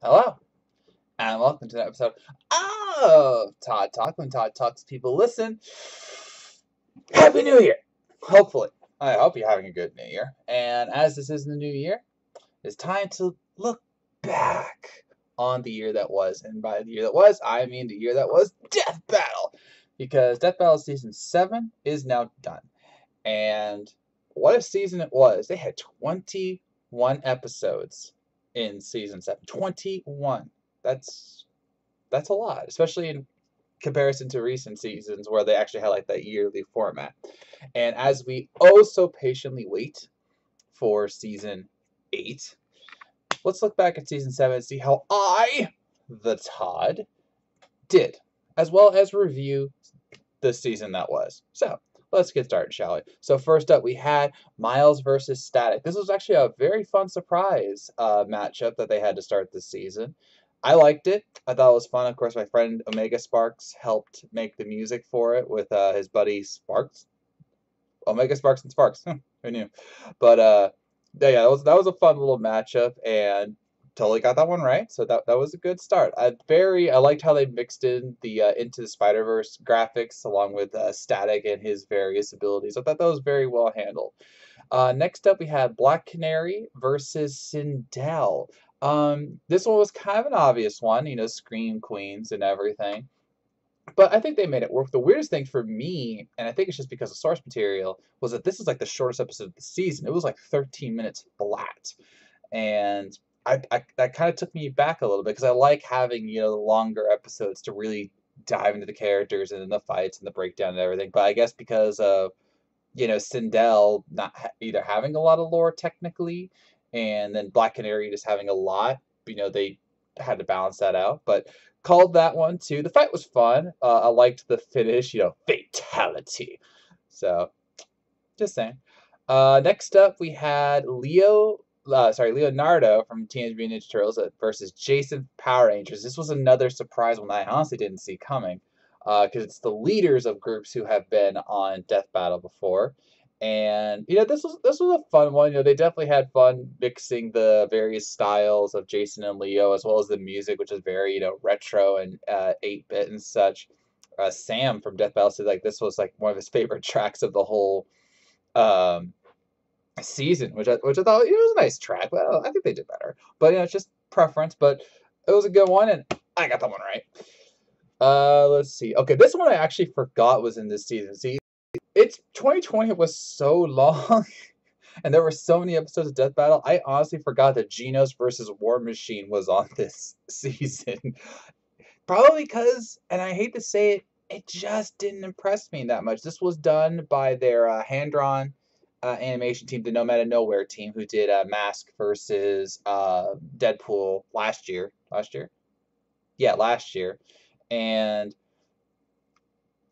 Hello, and welcome to the episode of Todd Talk. When Todd talks, people listen. Happy New Year! Hopefully. I hope you're having a good New Year. And as this is the New Year, it's time to look back on the year that was. And by the year that was, I mean the year that was Death Battle. Because Death Battle Season 7 is now done. And what a season it was. They had 21 episodes in Season 7. 21. That's a lot, especially in comparison to recent seasons where they actually had like that yearly format. And as we oh so patiently wait for Season 8, let's look back at Season 7 and see how the Todd, did, as well as review the season that was. So, let's get started, shall we? So first up, we had Miles versus Static. This was actually a very fun surprise matchup that they had to start this season. I liked it. I thought it was fun. Of course, my friend Omega Sparks helped make the music for it with his buddy Sparks. Omega Sparks and Sparks. Who knew? But yeah, that was a fun little matchup, and totally got that one right. So that was a good start. I liked how they mixed in the Into the Spider-Verse graphics along with Static and his various abilities. I thought that was very well handled. Next up, we had Black Canary versus Cindell. This one was kind of an obvious one, you know, Scream Queens and everything. But I think they made it work. The weirdest thing for me, and I think it's just because of source material, was that this is like the shortest episode of the season. It was like 13 minutes flat. And that kind of took me back a little bit because I like having, you know, the longer episodes to really dive into the characters and the fights and the breakdown and everything. But I guess because of, you know, Cindell not either having a lot of lore technically, and then Black Canary just having a lot, you know, they had to balance that out. But called that one too. The fight was fun. I liked the finish, you know, fatality. So, just saying. Next up, we had Leonardo from Teenage Mutant Ninja Turtles versus Jason Power Rangers. This was another surprise one that I honestly didn't see coming, because it's the leaders of groups who have been on Death Battle before. And you know, this was a fun one. You know, they definitely had fun mixing the various styles of Jason and Leo, as well as the music, which is very, you know, retro and 8-bit and such. Sam from Death Battle said like this was like one of his favorite tracks of the whole um, season, which I thought, you know, was a nice track. Well, I think they did better, but you know, it's just preference. But it was a good one, and I got that one right. Let's see. Okay, this one I actually forgot was in this season. See, it's 2020 was so long, and there were so many episodes of Death Battle. I honestly forgot that Genos versus War Machine was on this season. Probably because, and I hate to say it, it just didn't impress me that much. This was done by their hand-drawn animation team, the No Matter Nowhere team, who did Mask versus Deadpool last year. Last year? Yeah, last year. And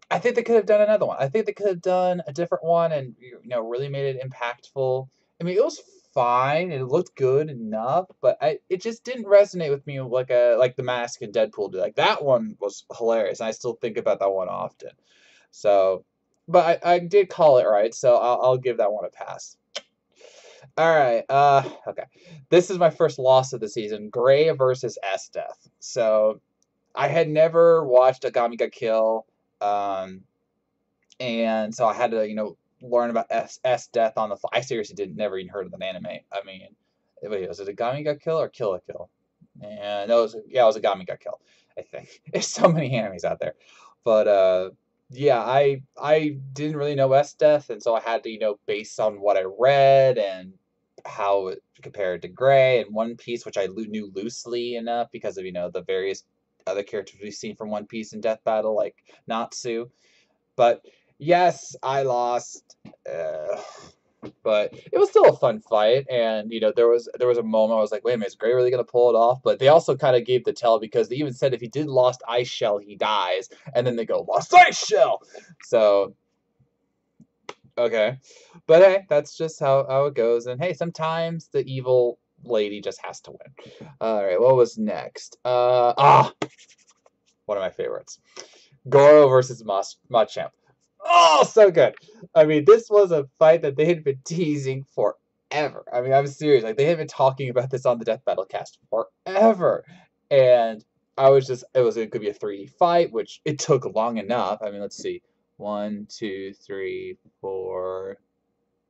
I think they could have done another one. I think they could have done a different one and, you know, really made it impactful. I mean, it was fine. It looked good enough, but it just didn't resonate with me like the Mask and Deadpool did. Like that one was hilarious, and I still think about that one often. So, but I did call it right, so I'll give that one a pass. All right. Okay. This is my first loss of the season. Gray versus S Death. So I had never watched Agami Ga Kill, and so I had to, you know, learn about S Death on the fly. I seriously never even heard of an anime. I mean, wait, was it Agami Ga Kill or Kill la Kill? And it was Agami Ga Kill, I think. There's so many animes out there, but yeah, I didn't really know S Death, and so I had to, you know, based on what I read and how it compared to Gray and One Piece, which I knew loosely enough because of, you know, the various other characters we've seen from One Piece in Death Battle, like Natsu. But yes, I lost. But it was still a fun fight, and you know, there was a moment I was like, wait a minute, is Gray really gonna pull it off? But they also kind of gave the tell because they even said if he did lost Ice Shell, he dies, and then they go lost Ice Shell. So okay, but hey, that's just how it goes. And hey, sometimes the evil lady just has to win. All right, what was next? One of my favorites, Goro versus Machamp. Oh, so good. I mean, this was a fight that they had been teasing forever. forever. I mean, I'm serious. Like, they had been talking about this on the Death Battle cast forever. And I was just, it could be a 3D fight, which it took long enough. I mean, let's see. 1, 2, 3, 4.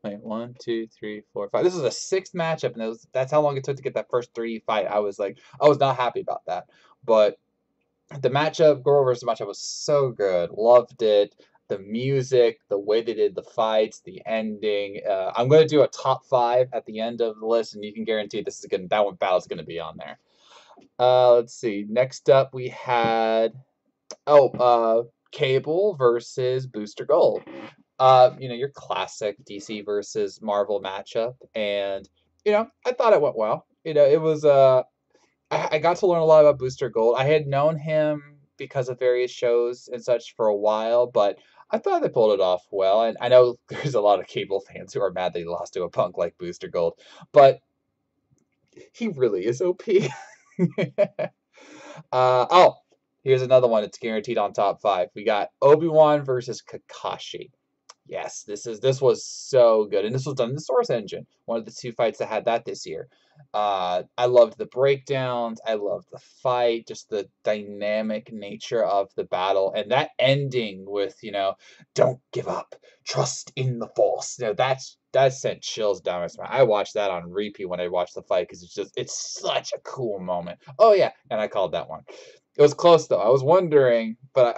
Wait, 1, 2, 3, 4, 5. This is a sixth matchup, and that's how long it took to get that first 3D fight. I was not happy about that. But the matchup, Goro versus matchup, was so good. Loved it. The music, the way they did the fights, the ending. I'm going to do a top 5 at the end of the list, and you can guarantee that one battle's going to be on there. Let's see. Next up, we had Cable versus Booster Gold. Your classic DC versus Marvel matchup, and I thought it went well. It was I got to learn a lot about Booster Gold. I had known him because of various shows and such for a while, but I thought they pulled it off well. And I know there's a lot of Cable fans who are mad that he lost to a punk like Booster Gold, but he really is OP. Here's another one that's guaranteed on top 5. We got Obi-Wan versus Kakashi. Yes, this was so good, and this was done in the Source Engine. One of the 2 fights that had that this year. I loved the breakdowns. I loved the fight, just the dynamic nature of the battle, and that ending with "Don't give up, trust in the Force." That sent chills down my spine. I watched that on repeat when I watched the fight because it's such a cool moment. Oh yeah, and I called that one. It was close though. I was wondering, but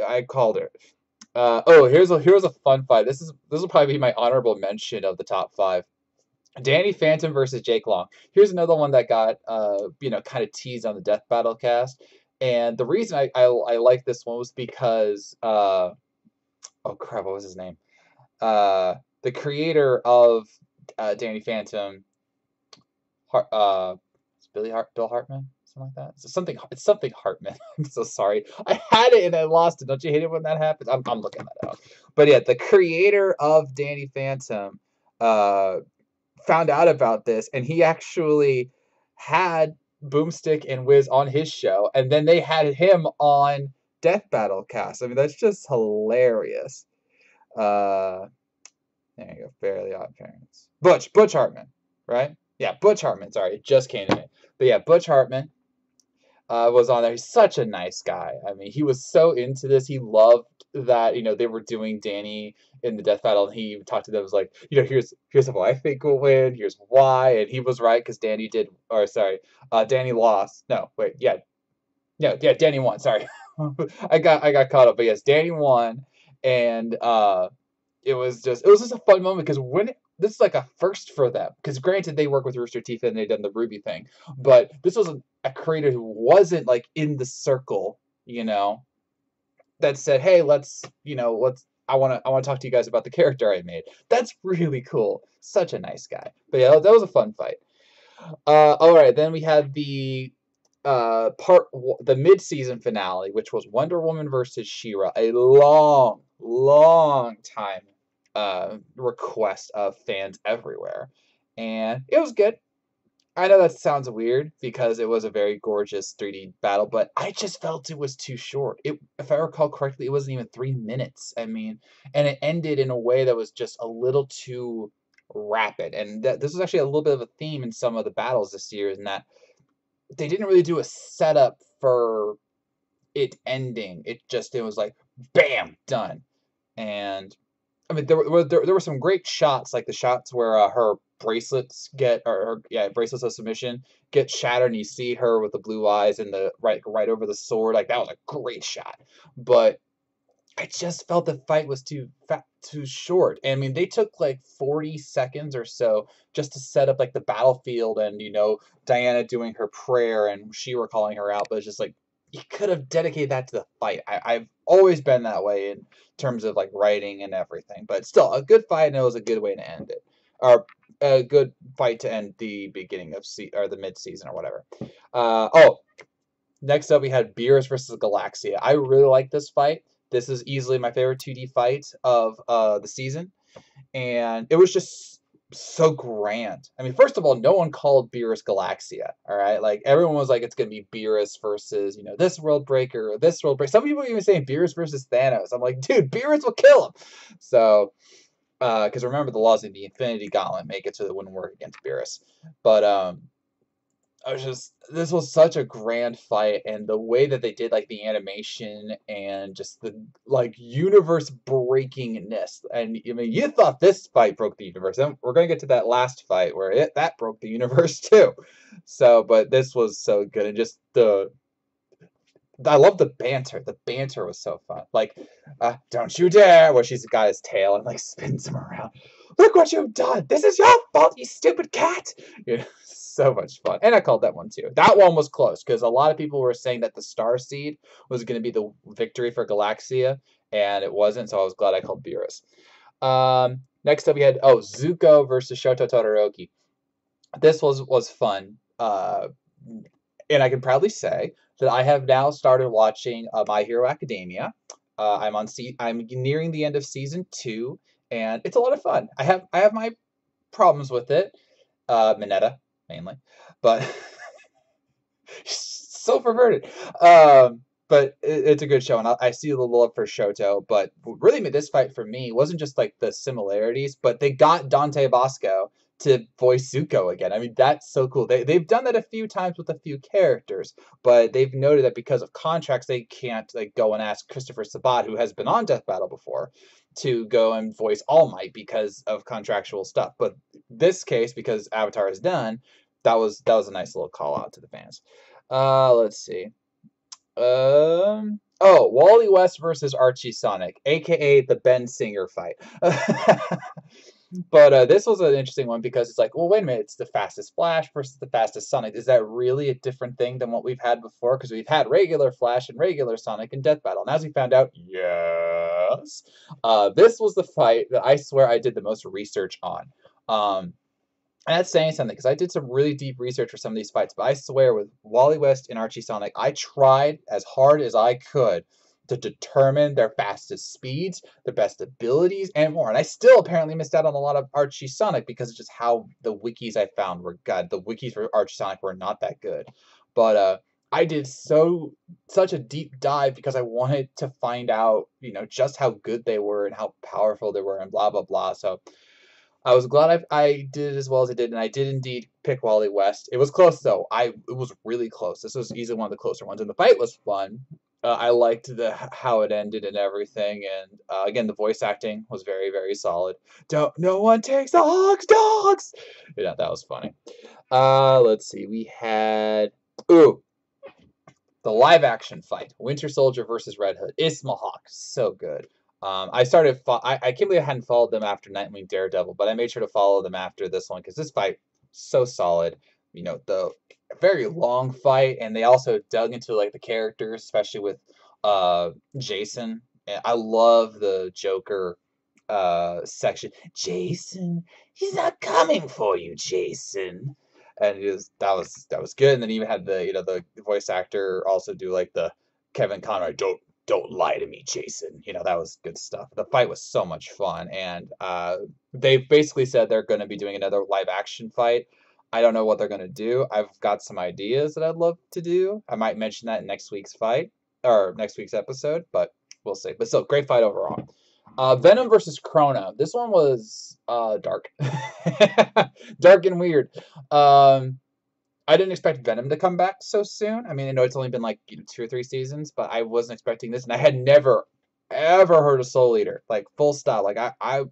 I called it. Here's a fun fight. This will probably be my honorable mention of the top 5. Danny Phantom versus Jake Long. Here's another one that got kind of teased on the Death Battle cast. And the reason I like this one was because oh crap, what was his name? The creator of Danny Phantom, Bill Hartman? Something like that. It's something Hartman. I'm so sorry. I had it and I lost it. Don't you hate it when that happens? I'm looking that up. But yeah, the creator of Danny Phantom found out about this, and he actually had Boomstick and Wiz on his show, and then they had him on Death Battle cast. I mean, that's just hilarious. There you go. Fairly Odd Parents. Butch Hartman, right? Yeah, Butch Hartman. Sorry, it just came to me. But yeah, Butch Hartman was on there. He's such a nice guy. I mean, he was so into this. He loved that, they were doing Danny in the Death Battle, and he talked to them, was like, here's how I think we'll win, here's why, and he was right, because Danny lost. No, wait, yeah. No, yeah, Danny won, sorry. I got caught up, but yes, Danny won, and it was just a fun moment, because this is like a first for them, because granted they work with Rooster Teeth and they've done the Ruby thing, but this was a creator who wasn't like in the circle, that said, hey, I want to talk to you guys about the character I made. That's really cool. Such a nice guy. But yeah, that was a fun fight. All right, then we had the mid-season finale, which was Wonder Woman versus Shira, a long time request of fans everywhere, and it was good. I know that sounds weird because it was a very gorgeous 3D battle, but I just felt it was too short. If I recall correctly, it wasn't even 3 minutes. I mean, and it ended in a way that was just a little too rapid. And this was actually a little bit of a theme in some of the battles this year, in that they didn't really do a setup for it ending. It was like, bam, done. And I mean, there were some great shots, like the shots where her bracelets bracelets of submission get shattered, and you see her with the blue eyes and the right over the sword. Like, that was a great shot. But I just felt the fight was too short. I mean, they took like 40 seconds or so just to set up like the battlefield, and Diana doing her prayer and Shira calling her out. But it's just like, you could have dedicated that to the fight. I've always been that way in terms of like writing and everything, but still a good fight, and it was a good way to end it, or a good fight to end the beginning of or the mid-season or whatever. Next up we had Beerus versus Galaxia. I really like this fight. This is easily my favorite 2D fight of the season, and it was just so grand. I mean, first of all, no one called Beerus Galaxia, all right? Like, everyone was like, it's going to be Beerus versus, this World Breaker or this World Breaker. Some people even saying Beerus versus Thanos. I'm like, dude, Beerus will kill him. So, because remember the laws of the Infinity Gauntlet make it so it wouldn't work against Beerus. But this was such a grand fight, and the way that they did like the animation and just the like universe breakingness. And I mean, you thought this fight broke the universe, and we're gonna get to that last fight where that broke the universe too. So, but this was so good, and just I love the banter. The banter was so fun. Like, don't you dare! Where she's got his tail and like spins him around. Look what you've done! This is your fault, you stupid cat! You know, so much fun. And I called that one too. That one was close because a lot of people were saying that the Star Seed was going to be the victory for Galaxia, and it wasn't. So I was glad I called Beerus. Next up, we had Zuko versus Shoto Todoroki. This was fun. And I can proudly say that I have now started watching My Hero Academia. I'm nearing the end of season 2, and it's a lot of fun. I have my problems with it, Mineta mainly, but so perverted. But it's a good show, and I see the love for Shoto. But what really made this fight for me wasn't just like the similarities, but they got Dante Bosco to voice Zuko again. I mean, that's so cool. They've done that a few times with a few characters, but they've noted that because of contracts, they can't like go and ask Christopher Sabat, who has been on Death Battle before, to go and voice All Might because of contractual stuff. But this case, because Avatar is done, that was a nice little call out to the fans. Let's see. Wally West versus Archie Sonic, aka the Ben Singer fight. But this was an interesting one because it's like, well, wait a minute, it's the fastest Flash versus the fastest Sonic. Is that really a different thing than what we've had before? Because we've had regular Flash and regular Sonic in Death Battle. And as we found out, yes. This was the fight that I swear I did the most research on. And that's saying something because I did some really deep research for some of these fights. But I swear with Wally West and Archie Sonic, I tried as hard as I could to determine their fastest speeds, their best abilities, and more. And I still apparently missed out on a lot of Archie Sonic because of just how the wikis I found were good. The wikis for Archie Sonic were not that good. But I did such a deep dive because I wanted to find out, just how good they were and how powerful they were and blah, blah, blah. So I was glad I did it as well as I did, and I did indeed pick Wally West. It was close, though. It was really close. This was easily one of the closer ones, and the fight was fun. I liked how it ended and everything, and again, the voice acting was very, very solid. No one takes the Hawks, dogs! Yeah, that was funny. Let's see. We had the live-action fight. Winter Soldier versus Red Hood. Ismahawk. So good. I can't believe I hadn't followed them after Nightwing Daredevil, but I made sure to follow them after this one because this fight so solid. The very long fight, and they also dug into like the characters, especially with Jason. And I love the Joker section. Jason, he's not coming for you, Jason. And that was good. And then even had the voice actor also do like the Kevin Conroy, don't lie to me, Jason. That was good stuff. The fight was so much fun, and they basically said they're going to be doing another live action fight. I don't know what they're going to do. I've got some ideas that I'd love to do. I might mention that in next week's fight or next week's episode, but we'll see. But still, great fight overall. Venom versus Chrono. This one was dark, dark and weird. I didn't expect Venom to come back so soon. I mean, I know it's only been like 2 or 3 seasons, but I wasn't expecting this, and I had never ever heard of Soul Eater, like full stop. Like I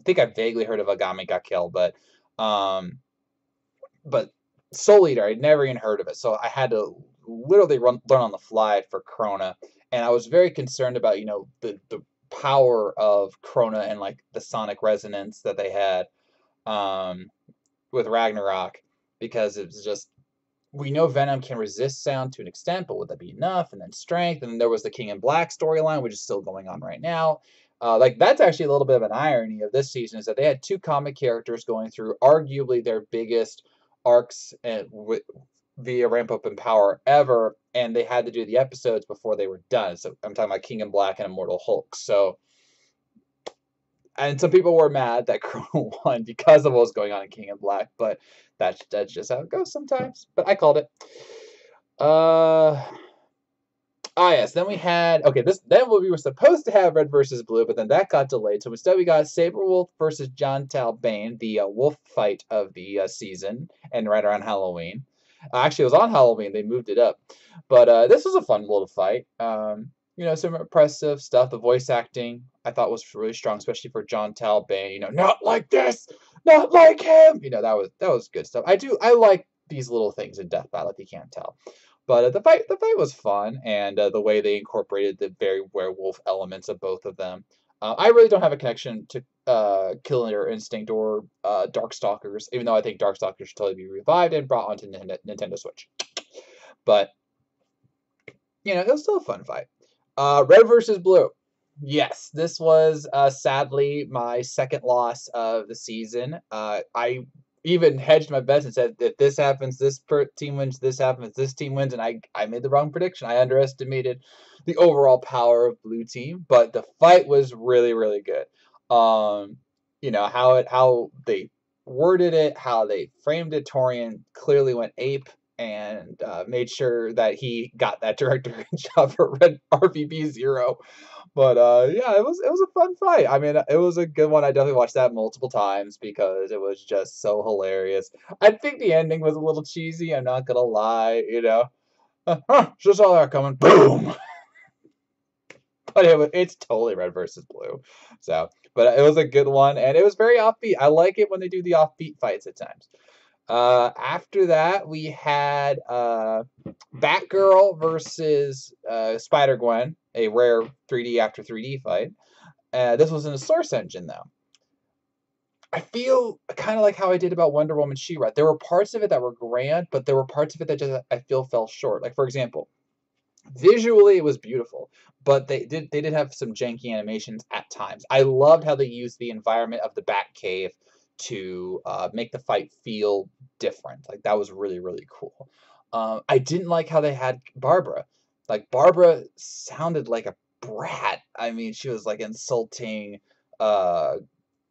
think I vaguely heard of Agami got killed, but Soul Eater, I'd never even heard of it, so I had to literally learn on the fly for Krona, and I was very concerned about the power of Krona and like the sonic resonance that they had with Ragnarok, because it was just, we know Venom can resist sound to an extent, but would that be enough? And then strength, and then there was the King in Black storyline, which is still going on right now. Like that's actually a little bit of an irony of this season, is that they had 2 comic characters going through arguably their biggest arcs via ramp up in power ever, and they had to do the episodes before they were done. So I'm talking about King in Black and Immortal Hulk. So, and some people were mad that Chrono won because of what was going on in King in Black, but that's just how it goes sometimes. But I called it. Ah, yes. Then we had then we were supposed to have Red versus Blue, but then that got delayed. So instead, we got Saber Wolf versus John Talbane, the wolf fight of the season, and right around Halloween. Actually, it was on Halloween. They moved it up, but this was a fun little fight. Some impressive stuff. The voice acting I thought was really strong, especially for John Talbane. Not like this, not like him. That was good stuff. I like these little things in Death Battle if you can't tell. But the fight was fun, and the way they incorporated the very werewolf elements of both of them. I really don't have a connection to Killer Instinct or Darkstalkers, even though I think Darkstalkers should totally be revived and brought onto Nintendo Switch. But it was still a fun fight. Red versus Blue. Yes, this was sadly my second loss of the season. I even hedged my bets and said if this happens, this team wins. This happens, this team wins, and I made the wrong prediction. I underestimated the overall power of Blue Team, but the fight was really really good. How they worded it, how they framed it. Torian clearly went ape and made sure that he got that director job for Red RVB 0. But yeah, it was a fun fight. I mean, it was a good one. I definitely watched that multiple times because it was just so hilarious. I think the ending was a little cheesy. I'm not gonna lie. Just saw that coming. Boom. But it's totally Red versus Blue. So, but it was a good one, and it was very offbeat. I like it when they do the offbeat fights at times. After that, we had Batgirl versus Spider-Gwen, a rare 3D after 3D fight. This was in the Source Engine, though. I feel kind of like how I did about Wonder Woman Shira. There were parts of it that were grand, but there were parts of it that just I feel fell short. Like, for example, visually it was beautiful, but they did have some janky animations at times. I loved how they used the environment of the Batcave to make the fight feel different. Like that was really really cool. I didn't like how they had Barbara. Like Barbara sounded like a brat. I mean, she was like insulting uh,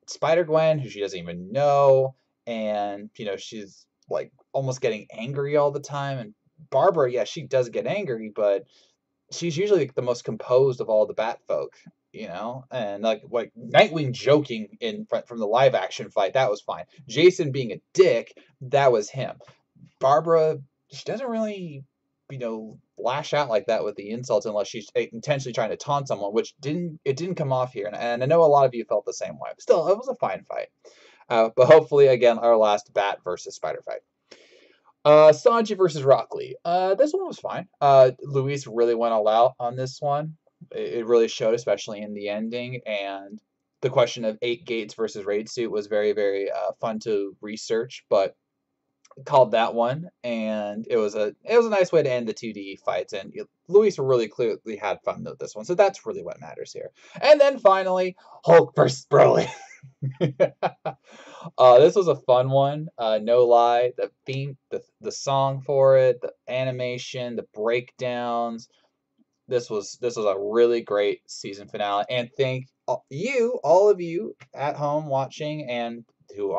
Spider-Gwen, who she doesn't even know, and she's like almost getting angry all the time. And Barbara, yeah, she does get angry, but she's usually the most composed of all the Bat folk, and like Nightwing joking in front from the live action fight, that was fine. Jason being a dick, that was him. Barbara, she doesn't really, lash out like that with the insults unless she's intentionally trying to taunt someone, which didn't come off here, and I know a lot of you felt the same way. Still, it was a fine fight. But hopefully, again, our last Bat versus Spider fight. Sanji versus Rockley. This one was fine. Luis really went all out on this one. It really showed, especially in the ending. And the question of 8 gates versus raid suit was very, very fun to research, but called that one. And it was a nice way to end the 2D fights. And Luis really clearly had fun with this one, so that's really what matters here. And then finally, Hulk versus Broly. This was a fun one. No lie, the theme, the song for it, the animation, the breakdowns. This was a really great season finale. And thank all of you at home watching, and who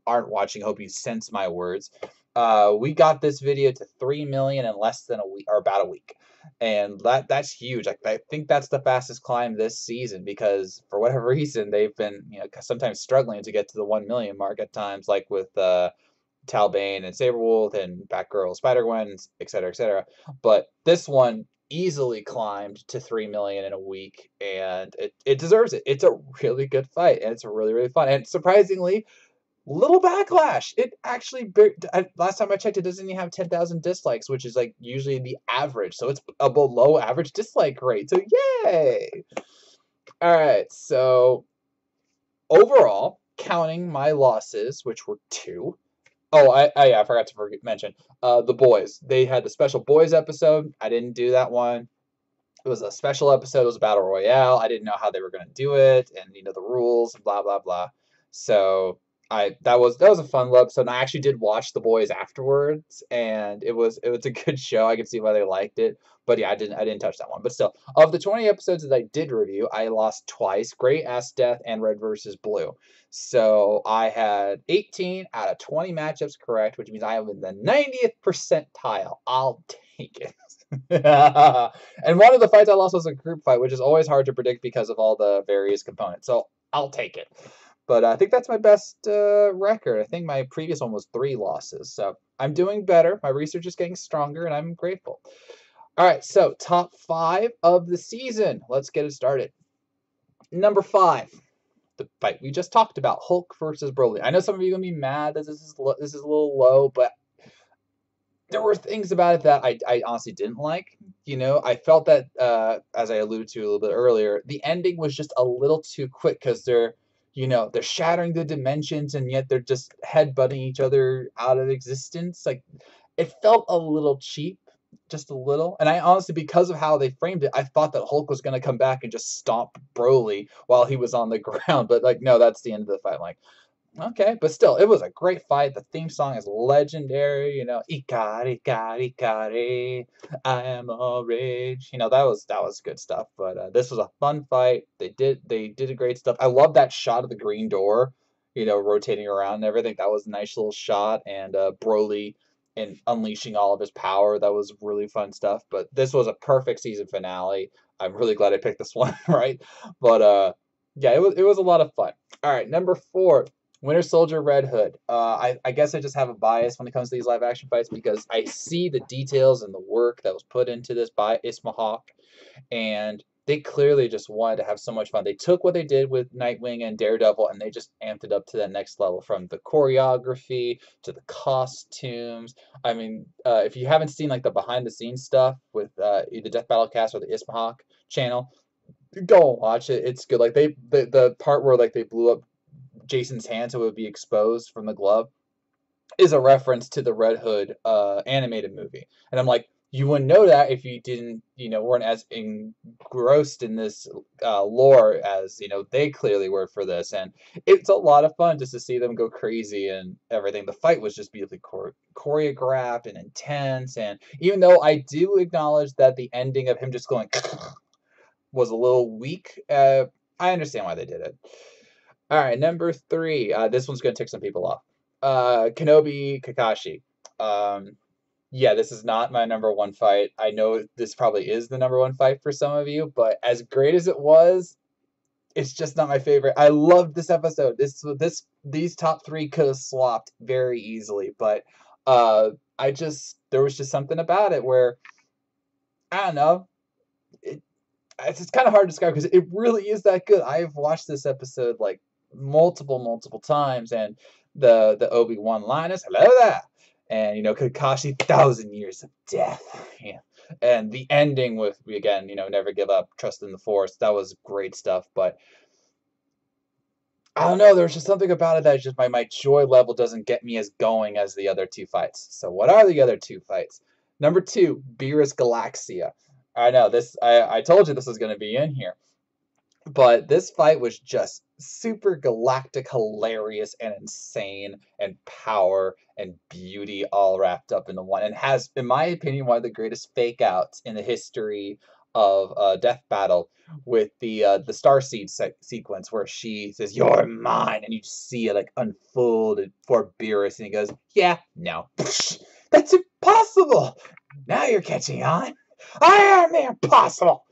aren't watching. Hope you sense my words. We got this video to 3 million in less than a week, or about a week. And that's huge. I think that's the fastest climb this season because for whatever reason they've been sometimes struggling to get to the 1 million mark at times, like with Talbane and Saberwolf and Batgirl, Spider-Gwen, etc., etc. But this one easily climbed to 3 million in a week, and it deserves it. It's a really good fight, and it's really really fun. And surprisingly, little backlash. It actually, last time I checked, it doesn't even have 10,000 dislikes, which is like usually the average. So it's a below average dislike rate. So yay! All right. So overall, counting my losses, which were 2. Oh, I forgot to mention the boys. They had the special boys episode. I didn't do that one. It was a special episode. It was a battle royale. I didn't know how they were going to do it, and the rules, blah blah blah. So that was a fun love. So I actually did watch The Boys afterwards, and it was a good show. I could see why they liked it. But yeah, I didn't touch that one. But still, of the 20 episodes that I did review, I lost twice: Great Ass Death and Red versus Blue. So I had 18 out of 20 matchups correct, which means I am in the 90th percentile. I'll take it. And one of the fights I lost was a group fight, which is always hard to predict because of all the various components. So I'll take it. But I think that's my best record. I think my previous one was 3 losses. So I'm doing better. My research is getting stronger, and I'm grateful. All right, so top 5 of the season. Let's get it started. Number 5, the fight we just talked about, Hulk versus Broly. I know some of you are going to be mad that this is a little low, but there were things about it that I honestly didn't like. You know, I felt that, as I alluded to a little bit earlier, the ending was just a little too quick because they're shattering the dimensions, and yet they're just headbutting each other out of existence. Like, it felt a little cheap, just a little. And I honestly, because of how they framed it, I thought that Hulk was going to come back and just stomp Broly while he was on the ground. But, like, no, that's the end of the fight. I'm like, okay, but still, it was a great fight. The theme song is legendary. Ikari, Ikari, Ikari, I am all rage. That was good stuff. But this was a fun fight. They did a great stuff. I love that shot of the green door, rotating around and everything. That was a nice little shot. And Broly and unleashing all of his power. That was really fun stuff. But this was a perfect season finale. I'm really glad I picked this one, right? But yeah, it was a lot of fun. All right, number 4. Winter Soldier, Red Hood. I guess I just have a bias when it comes to these live action fights because I see the details and the work that was put into this by Ismahawk, and they clearly just wanted to have so much fun. They took what they did with Nightwing and Daredevil, and they just amped it up to that next level, from the choreography to the costumes. I mean, if you haven't seen like the behind the scenes stuff with either Death Battle Cast or the Ismahawk channel, go and watch it. It's good. Like the part where like they blew up Jason's hand so it would be exposed from the glove is a reference to the Red Hood animated movie. And I'm like, you wouldn't know that if you didn't, weren't as engrossed in this lore as, they clearly were for this. And it's a lot of fun just to see them go crazy and everything. The fight was just beautifully choreographed and intense. And even though I do acknowledge that the ending of him just going was a little weak, I understand why they did it. All right, number 3. This one's going to tick some people off. Kenobi, Kakashi. Yeah, this is not my number 1 fight. I know this probably is the number 1 fight for some of you, but as great as it was, it's just not my favorite. I loved this episode. These top 3 could have swapped very easily, but there was just something about it where, I don't know, it's kind of hard to describe because it really is that good. I've watched this episode like multiple times, and the Obi-Wan line is hello there, and Kakashi 1,000 years of death, and the ending with again never give up, trust in the Force. That was great stuff. But I don't know, there's just something about it that just my joy level doesn't get me as going as the other 2 fights. So what are the other 2 fights? Number 2, Beerus Galaxia. I know this. I told you this was going to be in here. But this fight was just super galactic, hilarious, and insane, and power and beauty all wrapped up into one. And has, in my opinion, one of the greatest fake outs in the history of Death Battle, with the Starseed sequence where she says, "You're mine," and you see it like unfold for Beerus, and he goes, "Yeah, no, that's impossible. Now you're catching on. I am the impossible."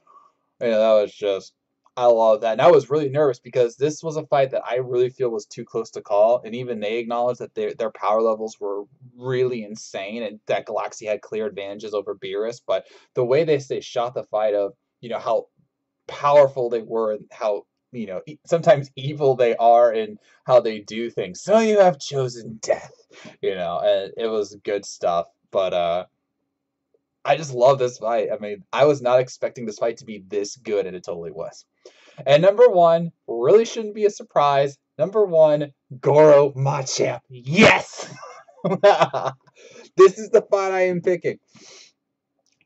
That was just, I love that. And I was really nervous because this was a fight that I really feel was too close to call. And even they acknowledged that their power levels were really insane and that Galaxy had clear advantages over Beerus. But the way they shot the fight of, how powerful they were and how, sometimes evil they are and how they do things. So you have chosen death, and it was good stuff. But I just love this fight. I mean, I was not expecting this fight to be this good, and it totally was. And number 1, really shouldn't be a surprise. Number 1, Goro Machamp. Yes! This is the fight I am picking.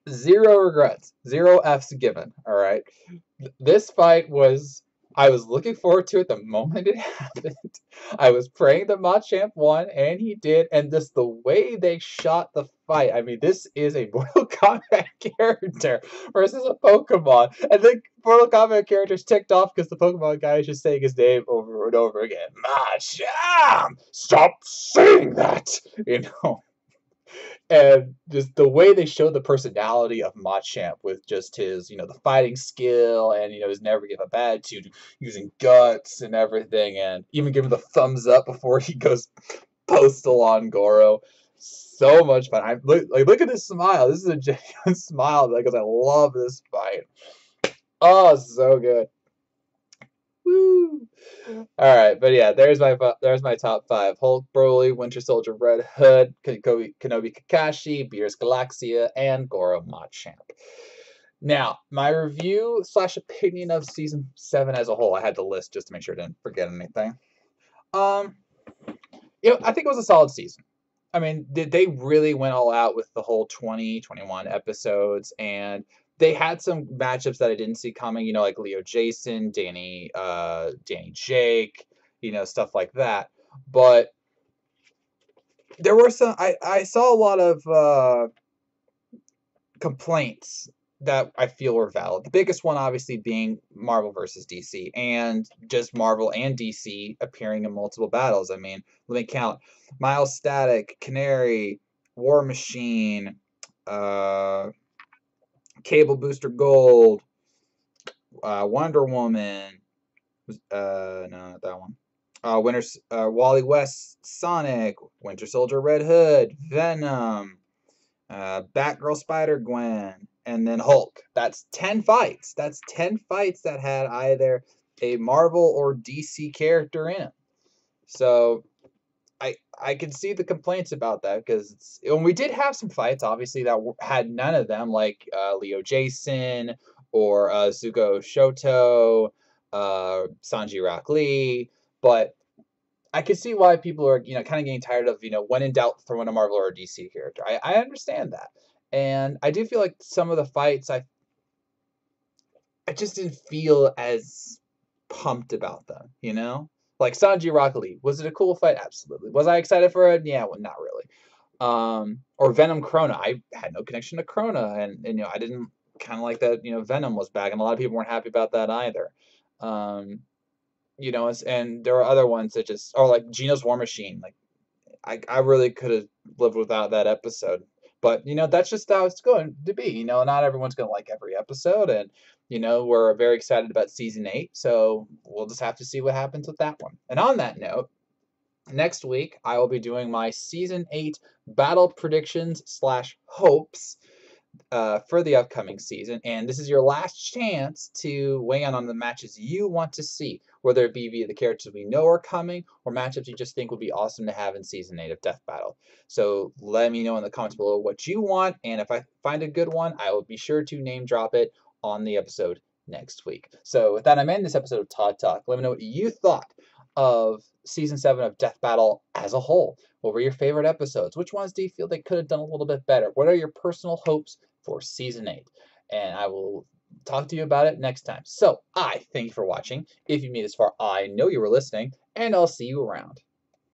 0 regrets. 0 Fs given. All right. This fight was I was looking forward to it the moment it happened. I was praying that Machamp won, and he did. And just the way they shot the fight, I mean, this is a Mortal Kombat character versus a Pokemon. And the Mortal Kombat character's ticked off because the Pokemon guy is just saying his name over and over again. Machamp! Stop saying that! You know? And just the way they showed the personality of Machamp with just his, the fighting skill and, his never give up attitude, using guts and everything, and even giving the thumbs up before he goes postal on Goro. So much fun. Look at this smile. This is a genuine smile because I love this fight. Oh, so good. Woo! All right, but yeah, there's my top 5: Hulk, Broly, Winter Soldier, Red Hood, Kenobi, Kakashi, Beerus Galaxia, and Goro Machamp. Now, my review / opinion of season 7 as a whole. I had to list just to make sure I didn't forget anything. I think it was a solid season. I mean, they really went all out with the whole 20, 21 episodes, and they had some matchups that I didn't see coming, like Leo Jason, Danny Jake, stuff like that. But there were some, I saw a lot of complaints that I feel were valid. The biggest one, obviously, being Marvel versus DC, and just Marvel and DC appearing in multiple battles. I mean, let me count: Miles Static, Canary, War Machine, Cable Booster Gold, Wonder Woman. No, not that one. Wally West, Sonic, Winter Soldier, Red Hood, Venom, Batgirl, Spider-Gwen, and then Hulk. That's 10 fights. That's 10 fights that had either a Marvel or DC character in it. So I can see the complaints about that, because we did have some fights, obviously, that had none of them, like Leo Jason or Zuko Shoto, Sanji Rockley, but I can see why people are, kind of getting tired of, when in doubt, throwing a Marvel or a DC character. I understand that. And I do feel like some of the fights, I just didn't feel as pumped about them, Like Sanji Rockley. Was it a cool fight? Absolutely. Was I excited for it? Yeah, well, not really. Or Venom Chrono. I had no connection to Chrono, and I didn't kind of like that, Venom was back, and a lot of people weren't happy about that either. And there were other ones that like Geno's War Machine. Like, I really could have lived without that episode. But, that's just how it's going to be. Not everyone's going to like every episode. And, we're very excited about season 8. So we'll just have to see what happens with that one. And on that note, next week, I will be doing my season 8 battle predictions / hopes for the upcoming season, and this is your last chance to weigh in on the matches you want to see, whether it be via the characters we know are coming or matchups you just think would be awesome to have in season 8 of Death Battle. So let me know in the comments below what you want, and if I find a good one, I will be sure to name drop it on the episode next week. So with that, I'm ending this episode of Todd Talk. Let me know what you thought of season 7 of Death Battle as a whole. What were your favorite episodes? Which ones do you feel they could have done a little bit better? What are your personal hopes for season 8? And I will talk to you about it next time. So I thank you for watching. If you made this far, I know you were listening, and I'll see you around.